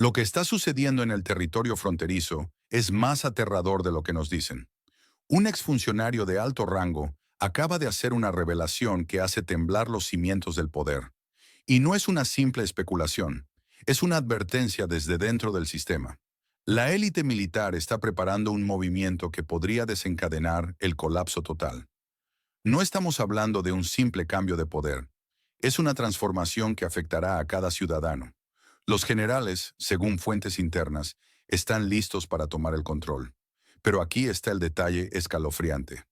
Lo que está sucediendo en el territorio fronterizo es más aterrador de lo que nos dicen. Un exfuncionario de alto rango acaba de hacer una revelación que hace temblar los cimientos del poder. Y no es una simple especulación, es una advertencia desde dentro del sistema. La élite militar está preparando un movimiento que podría desencadenar el colapso total. No estamos hablando de un simple cambio de poder. Es una transformación que afectará a cada ciudadano. Los generales, según fuentes internas, están listos para tomar el control. Pero aquí está el detalle escalofriante.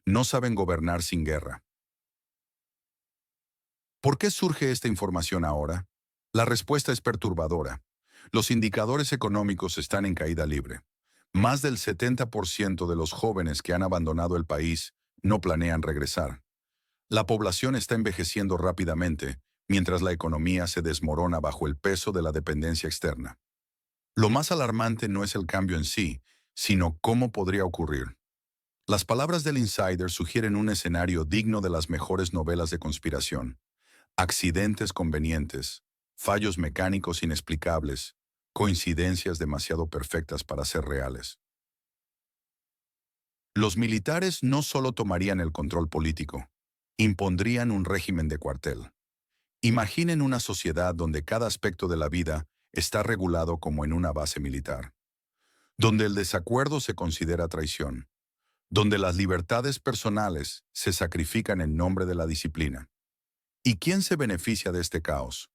No saben gobernar sin guerra. ¿Por qué surge esta información ahora? La respuesta es perturbadora. Los indicadores económicos están en caída libre. Más del 70% de los jóvenes que han abandonado el país no planean regresar. La población está envejeciendo rápidamente, mientras la economía se desmorona bajo el peso de la dependencia externa. Lo más alarmante no es el cambio en sí, sino cómo podría ocurrir. Las palabras del insider sugieren un escenario digno de las mejores novelas de conspiración. Accidentes convenientes, fallos mecánicos inexplicables, coincidencias demasiado perfectas para ser reales. Los militares no solo tomarían el control político, impondrían un régimen de cuartel. Imaginen una sociedad donde cada aspecto de la vida está regulado como en una base militar, donde el desacuerdo se considera traición, donde las libertades personales se sacrifican en nombre de la disciplina. ¿Y quién se beneficia de este caos?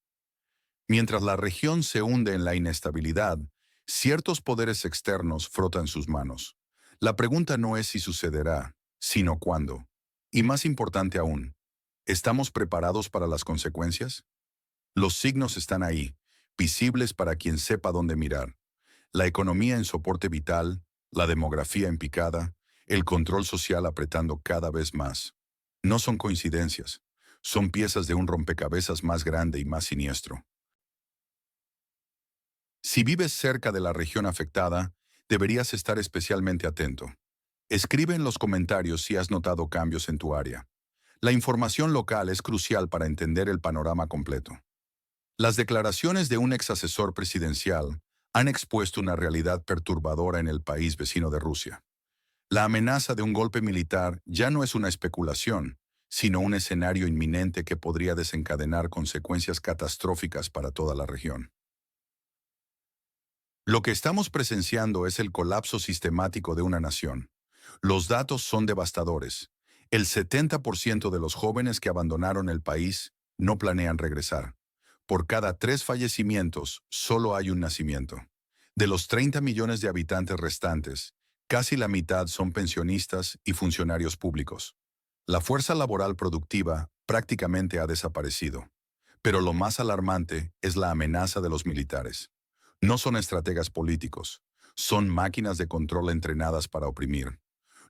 Mientras la región se hunde en la inestabilidad, ciertos poderes externos frotan sus manos. La pregunta no es si sucederá, sino cuándo. Y más importante aún, ¿estamos preparados para las consecuencias? Los signos están ahí, visibles para quien sepa dónde mirar. La economía en soporte vital, la demografía en picada, el control social apretando cada vez más. No son coincidencias, son piezas de un rompecabezas más grande y más siniestro. Si vives cerca de la región afectada, deberías estar especialmente atento. Escribe en los comentarios si has notado cambios en tu área. La información local es crucial para entender el panorama completo. Las declaraciones de un ex asesor presidencial han expuesto una realidad perturbadora en el país vecino de Rusia. La amenaza de un golpe militar ya no es una especulación, sino un escenario inminente que podría desencadenar consecuencias catastróficas para toda la región. Lo que estamos presenciando es el colapso sistemático de una nación. Los datos son devastadores. El 70% de los jóvenes que abandonaron el país no planean regresar. Por cada 3 fallecimientos, solo hay un nacimiento. De los 30 millones de habitantes restantes, casi la mitad son pensionistas y funcionarios públicos. La fuerza laboral productiva prácticamente ha desaparecido. Pero lo más alarmante es la amenaza de los militares. No son estrategas políticos, son máquinas de control entrenadas para oprimir.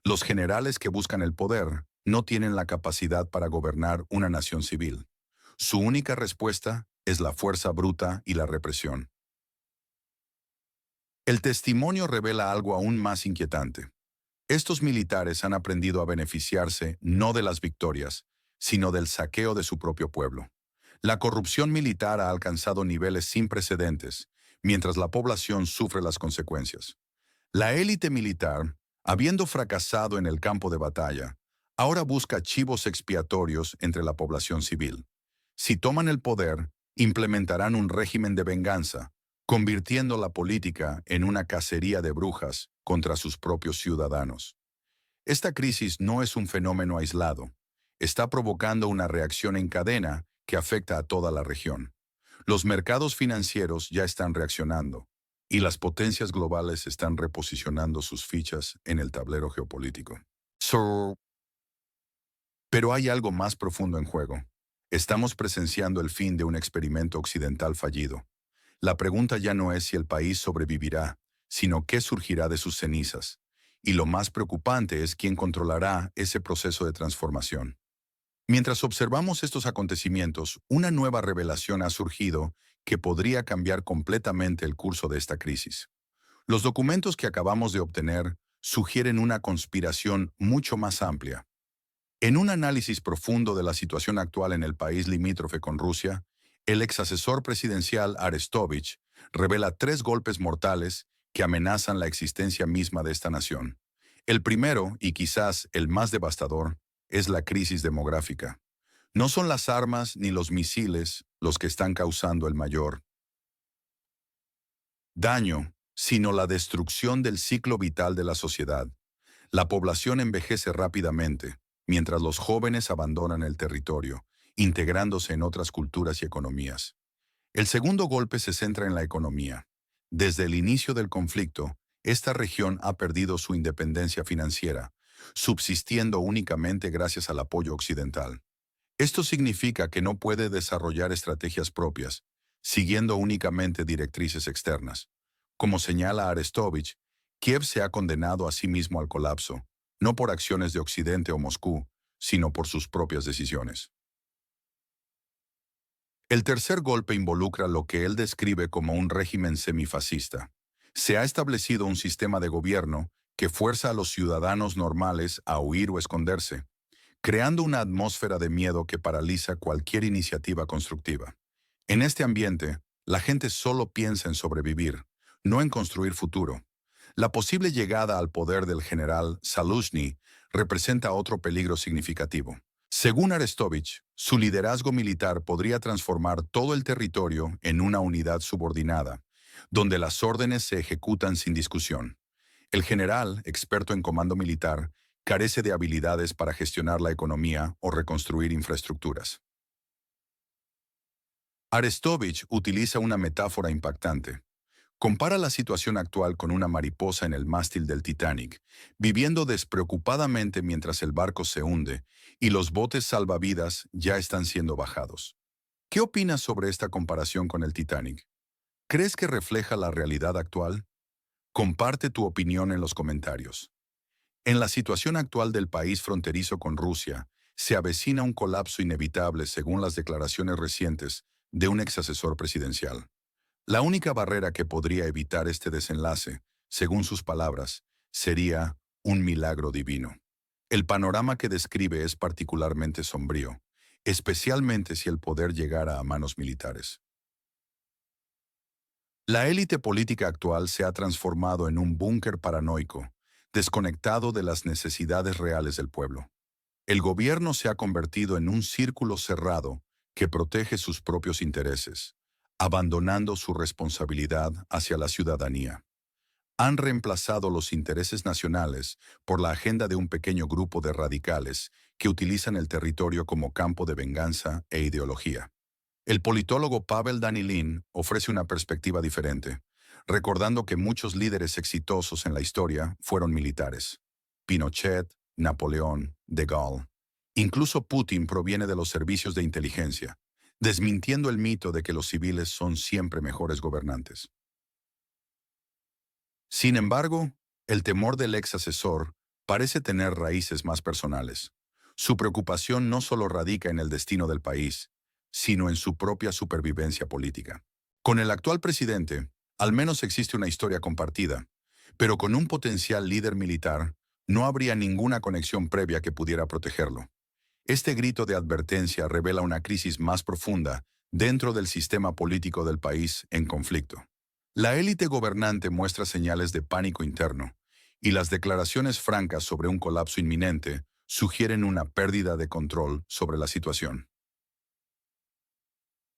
Los generales que buscan el poder no tienen la capacidad para gobernar una nación civil. Su única respuesta es la fuerza bruta y la represión. El testimonio revela algo aún más inquietante. Estos militares han aprendido a beneficiarse no de las victorias, sino del saqueo de su propio pueblo. La corrupción militar ha alcanzado niveles sin precedentes, mientras la población sufre las consecuencias. La élite militar, habiendo fracasado en el campo de batalla, ahora busca chivos expiatorios entre la población civil. Si toman el poder, implementarán un régimen de venganza, convirtiendo la política en una cacería de brujas contra sus propios ciudadanos. Esta crisis no es un fenómeno aislado. Está provocando una reacción en cadena que afecta a toda la región. Los mercados financieros ya están reaccionando y las potencias globales están reposicionando sus fichas en el tablero geopolítico. Pero hay algo más profundo en juego. Estamos presenciando el fin de un experimento occidental fallido. La pregunta ya no es si el país sobrevivirá, sino qué surgirá de sus cenizas. Y lo más preocupante es quién controlará ese proceso de transformación. Mientras observamos estos acontecimientos, una nueva revelación ha surgido que podría cambiar completamente el curso de esta crisis. Los documentos que acabamos de obtener sugieren una conspiración mucho más amplia. En un análisis profundo de la situación actual en el país limítrofe con Rusia, el ex asesor presidencial Arestovich revela 3 golpes mortales que amenazan la existencia misma de esta nación. El primero, y quizás el más devastador, es la crisis demográfica. No son las armas ni los misiles los que están causando el mayor daño, sino la destrucción del ciclo vital de la sociedad. La población envejece rápidamente, mientras los jóvenes abandonan el territorio, integrándose en otras culturas y economías. El segundo golpe se centra en la economía. Desde el inicio del conflicto, esta región ha perdido su independencia financiera, subsistiendo únicamente gracias al apoyo occidental. Esto significa que no puede desarrollar estrategias propias, siguiendo únicamente directrices externas. Como señala Arestovich, Kiev se ha condenado a sí mismo al colapso, no por acciones de Occidente o Moscú, sino por sus propias decisiones. El tercer golpe involucra lo que él describe como un régimen semifascista. Se ha establecido un sistema de gobierno que fuerza a los ciudadanos normales a huir o esconderse, creando una atmósfera de miedo que paraliza cualquier iniciativa constructiva. En este ambiente, la gente solo piensa en sobrevivir, no en construir futuro. La posible llegada al poder del general Zaluzhny representa otro peligro significativo. Según Arestovich, su liderazgo militar podría transformar todo el territorio en una unidad subordinada, donde las órdenes se ejecutan sin discusión. El general, experto en comando militar, carece de habilidades para gestionar la economía o reconstruir infraestructuras. Arestovich utiliza una metáfora impactante. Compara la situación actual con una mariposa en el mástil del Titanic, viviendo despreocupadamente mientras el barco se hunde y los botes salvavidas ya están siendo bajados. ¿Qué opinas sobre esta comparación con el Titanic? ¿Crees que refleja la realidad actual? Comparte tu opinión en los comentarios. En la situación actual del país fronterizo con Rusia, se avecina un colapso inevitable según las declaraciones recientes de un ex asesor presidencial. La única barrera que podría evitar este desenlace, según sus palabras, sería un milagro divino. El panorama que describe es particularmente sombrío, especialmente si el poder llegara a manos militares. La élite política actual se ha transformado en un búnker paranoico, desconectado de las necesidades reales del pueblo. El gobierno se ha convertido en un círculo cerrado que protege sus propios intereses, abandonando su responsabilidad hacia la ciudadanía. Han reemplazado los intereses nacionales por la agenda de un pequeño grupo de radicales que utilizan el territorio como campo de venganza e ideología. El politólogo Pavel Danilin ofrece una perspectiva diferente, recordando que muchos líderes exitosos en la historia fueron militares. Pinochet, Napoleón, De Gaulle. Incluso Putin proviene de los servicios de inteligencia, desmintiendo el mito de que los civiles son siempre mejores gobernantes. Sin embargo, el temor del ex asesor parece tener raíces más personales. Su preocupación no solo radica en el destino del país, sino en su propia supervivencia política. Con el actual presidente, al menos existe una historia compartida, pero con un potencial líder militar, no habría ninguna conexión previa que pudiera protegerlo. Este grito de advertencia revela una crisis más profunda dentro del sistema político del país en conflicto. La élite gobernante muestra señales de pánico interno, y las declaraciones francas sobre un colapso inminente sugieren una pérdida de control sobre la situación.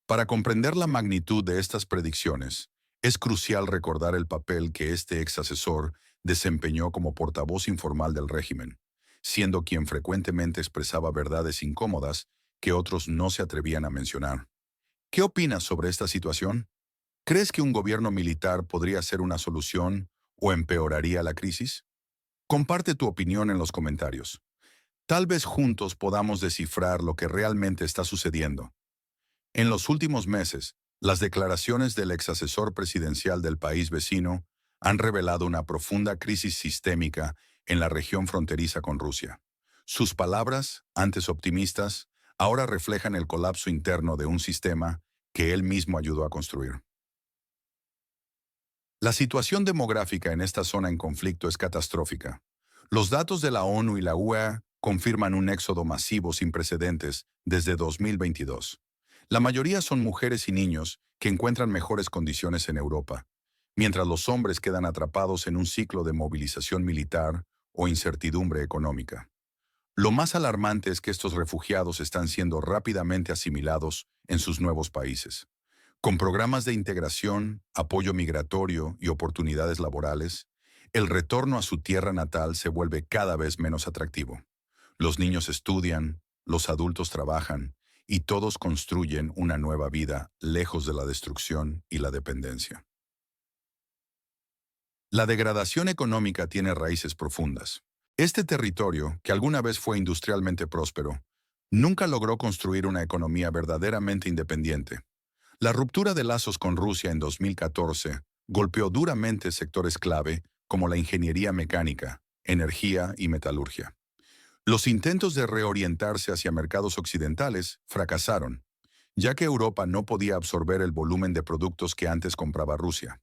Para comprender la magnitud de estas predicciones, es crucial recordar el papel que este ex asesor desempeñó como portavoz informal del régimen, siendo quien frecuentemente expresaba verdades incómodas que otros no se atrevían a mencionar. ¿Qué opinas sobre esta situación? ¿Crees que un gobierno militar podría ser una solución o empeoraría la crisis? Comparte tu opinión en los comentarios. Tal vez juntos podamos descifrar lo que realmente está sucediendo. En los últimos meses, las declaraciones del ex asesor presidencial del país vecino han revelado una profunda crisis sistémica en la región fronteriza con Rusia. Sus palabras, antes optimistas, ahora reflejan el colapso interno de un sistema que él mismo ayudó a construir. La situación demográfica en esta zona en conflicto es catastrófica. Los datos de la ONU y la UEA confirman un éxodo masivo sin precedentes desde 2022. La mayoría son mujeres y niños que encuentran mejores condiciones en Europa, mientras los hombres quedan atrapados en un ciclo de movilización militar o incertidumbre económica. Lo más alarmante es que estos refugiados están siendo rápidamente asimilados en sus nuevos países. Con programas de integración, apoyo migratorio y oportunidades laborales, el retorno a su tierra natal se vuelve cada vez menos atractivo. Los niños estudian, los adultos trabajan y todos construyen una nueva vida lejos de la destrucción y la dependencia. La degradación económica tiene raíces profundas. Este territorio, que alguna vez fue industrialmente próspero, nunca logró construir una economía verdaderamente independiente. La ruptura de lazos con Rusia en 2014 golpeó duramente sectores clave como la ingeniería mecánica, energía y metalurgia. Los intentos de reorientarse hacia mercados occidentales fracasaron, ya que Europa no podía absorber el volumen de productos que antes compraba Rusia.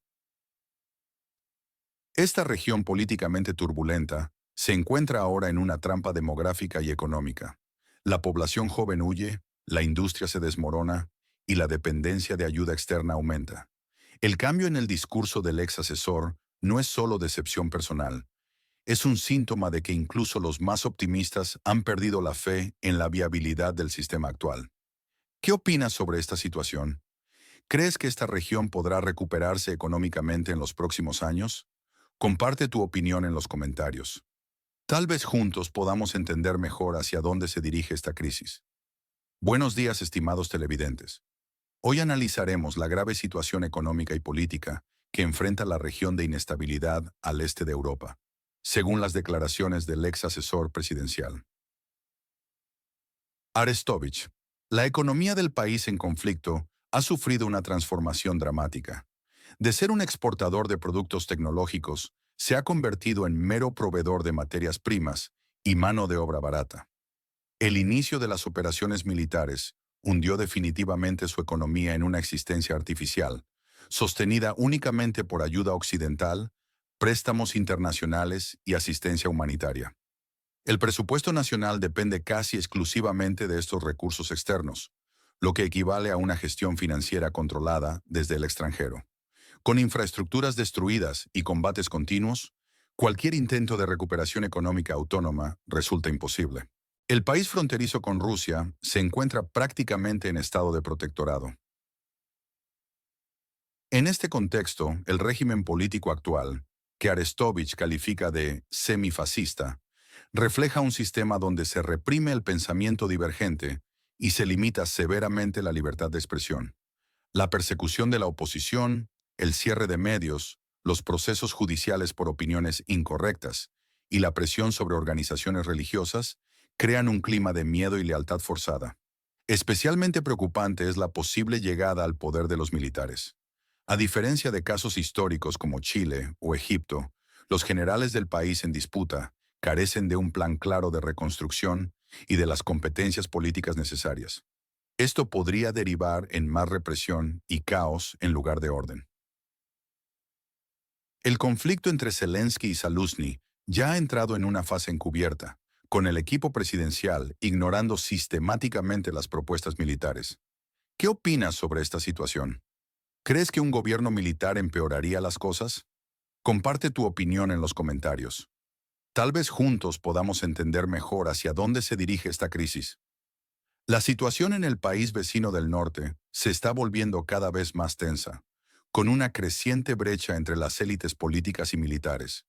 Esta región políticamente turbulenta se encuentra ahora en una trampa demográfica y económica. La población joven huye, la industria se desmorona y la dependencia de ayuda externa aumenta. El cambio en el discurso del ex asesor no es solo decepción personal, es un síntoma de que incluso los más optimistas han perdido la fe en la viabilidad del sistema actual. ¿Qué opinas sobre esta situación? ¿Crees que esta región podrá recuperarse económicamente en los próximos años? Comparte tu opinión en los comentarios. Tal vez juntos podamos entender mejor hacia dónde se dirige esta crisis. Buenos días, estimados televidentes. Hoy analizaremos la grave situación económica y política que enfrenta la región de inestabilidad al este de Europa, según las declaraciones del ex asesor presidencial. Arestovich. La economía del país en conflicto ha sufrido una transformación dramática. De ser un exportador de productos tecnológicos, se ha convertido en mero proveedor de materias primas y mano de obra barata. El inicio de las operaciones militares hundió definitivamente su economía en una existencia artificial, sostenida únicamente por ayuda occidental, préstamos internacionales y asistencia humanitaria. El presupuesto nacional depende casi exclusivamente de estos recursos externos, lo que equivale a una gestión financiera controlada desde el extranjero. Con infraestructuras destruidas y combates continuos, cualquier intento de recuperación económica autónoma resulta imposible. El país fronterizo con Rusia se encuentra prácticamente en estado de protectorado. En este contexto, el régimen político actual, que Arestovich califica de semifascista, refleja un sistema donde se reprime el pensamiento divergente y se limita severamente la libertad de expresión. La persecución de la oposición, el cierre de medios, los procesos judiciales por opiniones incorrectas y la presión sobre organizaciones religiosas crean un clima de miedo y lealtad forzada. Especialmente preocupante es la posible llegada al poder de los militares. A diferencia de casos históricos como Chile o Egipto, los generales del país en disputa carecen de un plan claro de reconstrucción y de las competencias políticas necesarias. Esto podría derivar en más represión y caos en lugar de orden. El conflicto entre Zelensky y Zaluzny ya ha entrado en una fase encubierta, con el equipo presidencial ignorando sistemáticamente las propuestas militares. ¿Qué opinas sobre esta situación? ¿Crees que un gobierno militar empeoraría las cosas? Comparte tu opinión en los comentarios. Tal vez juntos podamos entender mejor hacia dónde se dirige esta crisis. La situación en el país vecino del norte se está volviendo cada vez más tensa, con una creciente brecha entre las élites políticas y militares.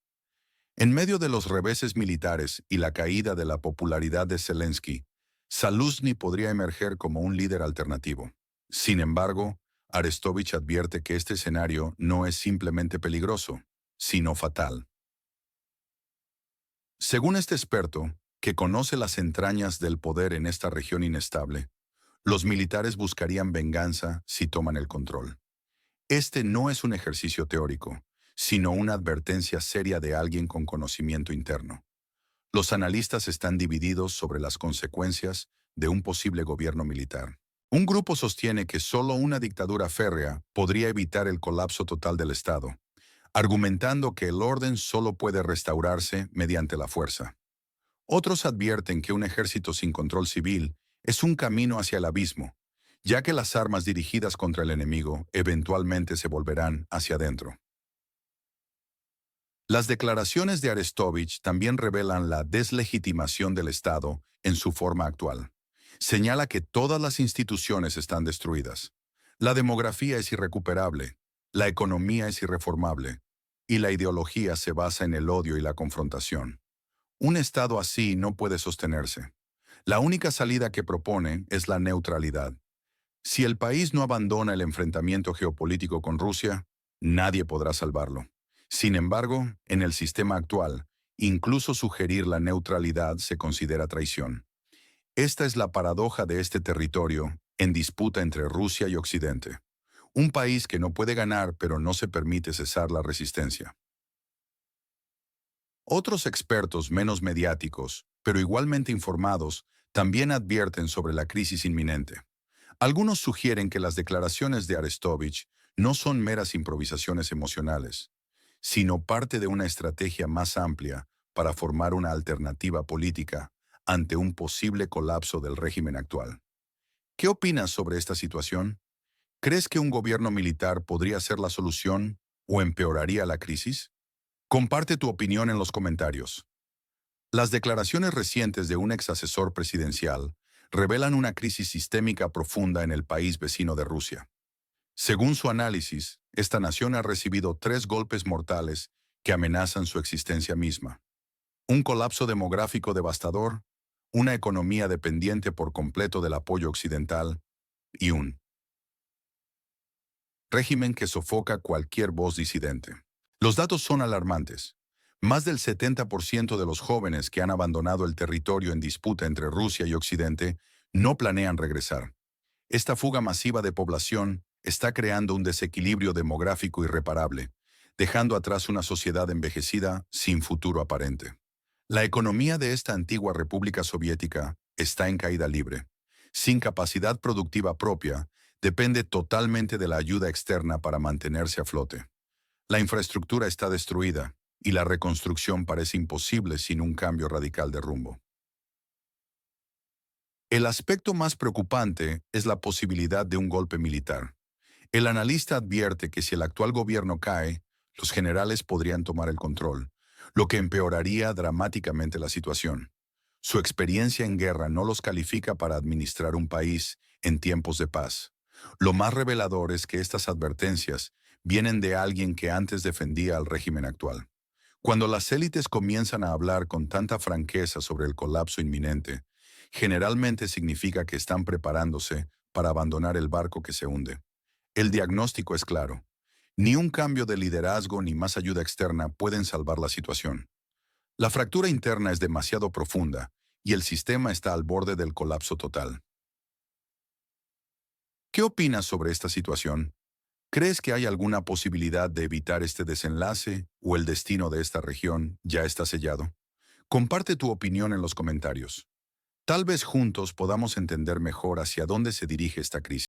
En medio de los reveses militares y la caída de la popularidad de Zelensky, Zaluzny podría emerger como un líder alternativo. Sin embargo, Arestovich advierte que este escenario no es simplemente peligroso, sino fatal. Según este experto, que conoce las entrañas del poder en esta región inestable, los militares buscarían venganza si toman el control. Este no es un ejercicio teórico, sino una advertencia seria de alguien con conocimiento interno. Los analistas están divididos sobre las consecuencias de un posible gobierno militar. Un grupo sostiene que solo una dictadura férrea podría evitar el colapso total del Estado, argumentando que el orden solo puede restaurarse mediante la fuerza. Otros advierten que un ejército sin control civil es un camino hacia el abismo, ya que las armas dirigidas contra el enemigo eventualmente se volverán hacia adentro. Las declaraciones de Arestovich también revelan la deslegitimación del Estado en su forma actual. Señala que todas las instituciones están destruidas. La demografía es irrecuperable, la economía es irreformable, y la ideología se basa en el odio y la confrontación. Un Estado así no puede sostenerse. La única salida que propone es la neutralidad. Si el país no abandona el enfrentamiento geopolítico con Rusia, nadie podrá salvarlo. Sin embargo, en el sistema actual, incluso sugerir la neutralidad se considera traición. Esta es la paradoja de este territorio en disputa entre Rusia y Occidente. Un país que no puede ganar pero no se permite cesar la resistencia. Otros expertos menos mediáticos, pero igualmente informados, también advierten sobre la crisis inminente. Algunos sugieren que las declaraciones de Arestovich no son meras improvisaciones emocionales, sino parte de una estrategia más amplia para formar una alternativa política ante un posible colapso del régimen actual. ¿Qué opinas sobre esta situación? ¿Crees que un gobierno militar podría ser la solución o empeoraría la crisis? Comparte tu opinión en los comentarios. Las declaraciones recientes de un ex asesor presidencial revelan una crisis sistémica profunda en el país vecino de Rusia. Según su análisis, esta nación ha recibido 3 golpes mortales que amenazan su existencia misma. Un colapso demográfico devastador, una economía dependiente por completo del apoyo occidental y un régimen que sofoca cualquier voz disidente. Los datos son alarmantes. Más del 70% de los jóvenes que han abandonado el territorio en disputa entre Rusia y Occidente no planean regresar. Esta fuga masiva de población está creando un desequilibrio demográfico irreparable, dejando atrás una sociedad envejecida sin futuro aparente. La economía de esta antigua República Soviética está en caída libre. Sin capacidad productiva propia, depende totalmente de la ayuda externa para mantenerse a flote. La infraestructura está destruida y la reconstrucción parece imposible sin un cambio radical de rumbo. El aspecto más preocupante es la posibilidad de un golpe militar. El analista advierte que si el actual gobierno cae, los generales podrían tomar el control, lo que empeoraría dramáticamente la situación. Su experiencia en guerra no los califica para administrar un país en tiempos de paz. Lo más revelador es que estas advertencias vienen de alguien que antes defendía al régimen actual. Cuando las élites comienzan a hablar con tanta franqueza sobre el colapso inminente, generalmente significa que están preparándose para abandonar el barco que se hunde. El diagnóstico es claro. Ni un cambio de liderazgo ni más ayuda externa pueden salvar la situación. La fractura interna es demasiado profunda y el sistema está al borde del colapso total. ¿Qué opinas sobre esta situación? ¿Crees que hay alguna posibilidad de evitar este desenlace o el destino de esta región ya está sellado? Comparte tu opinión en los comentarios. Tal vez juntos podamos entender mejor hacia dónde se dirige esta crisis.